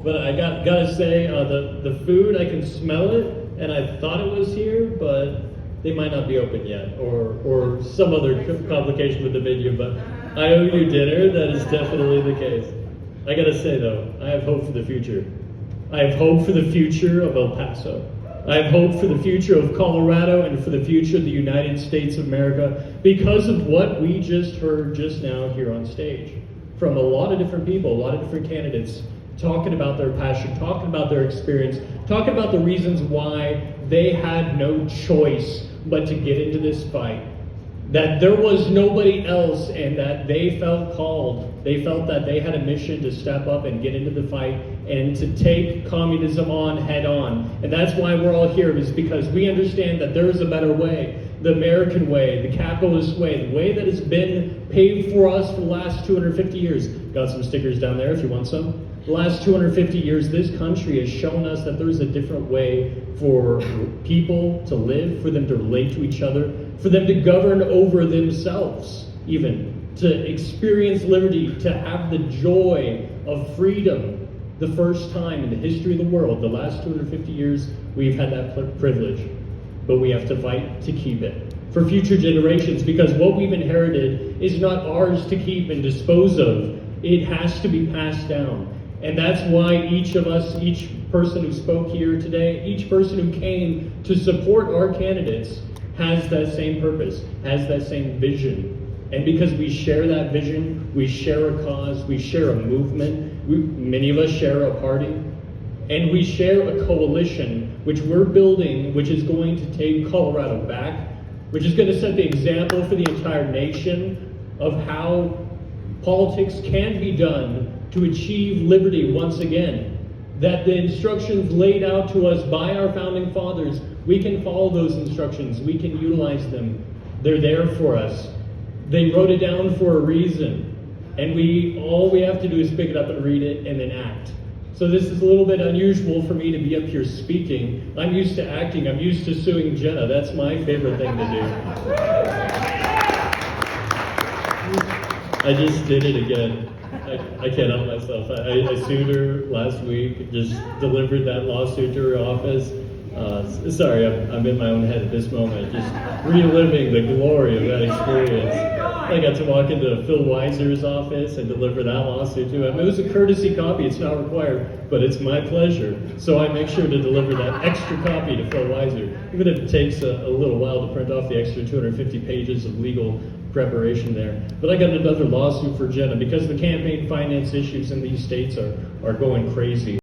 But I gotta say, the food, I can smell it, and I thought it was here, but they might not be open yet, or some other complication with the video. But I owe you dinner. That is definitely the case. I gotta say though, I have hope for the future. I have hope for the future of El Paso. I have hope for the future of Colorado and for the future of the United States of America because of what we just heard just now here on stage from a lot of different people, a lot of different candidates talking about their passion, talking about their experience, talking about the reasons why they had no choice but to get into this fight. That there was nobody else and that they felt called. They felt that they had a mission to step up and get into the fight and to take communism on head on. And that's why we're all here, is because we understand that there is a better way. The American way, the capitalist way, the way that has been paved for us for the last 250 years. Got some stickers down there if you want some. The last 250 years, this country has shown us that there's a different way for people to live, for them to relate to each other, for them to govern over themselves, even to experience liberty, to have the joy of freedom. The first time in the history of the world, the last 250 years, we've had that privilege. But we have to fight to keep it for future generations, because what we've inherited is not ours to keep and dispose of. It has to be passed down. And that's why each of us, each person who spoke here today, each person who came to support our candidates has that same purpose, has that same vision. And because we share that vision, we share a cause, we share a movement, many of us share a party, and we share a coalition which we're building, which is going to take Colorado back, which is going to set the example for the entire nation of how politics can be done to achieve liberty once again. That the instructions laid out to us by our founding fathers, we can follow those instructions, we can utilize them. They're there for us. They wrote it down for a reason. And all we have to do is pick it up and read it and then act. So this is a little bit unusual for me to be up here speaking. I'm used to acting, I'm used to suing Jenna. That's my favorite thing to do. I just did it again. I can't help myself. I sued her last week, just delivered that lawsuit to her office. Sorry, I'm in my own head at this moment, just reliving the glory of that experience. I got to walk into Phil Weiser's office and deliver that lawsuit to him. It was a courtesy copy, it's not required, but it's my pleasure. So I make sure to deliver that extra copy to Phil Weiser, even if it takes a little while to print off the extra 250 pages of legal preparation there. But I got another lawsuit for Jenna because the campaign finance issues in these states are going crazy.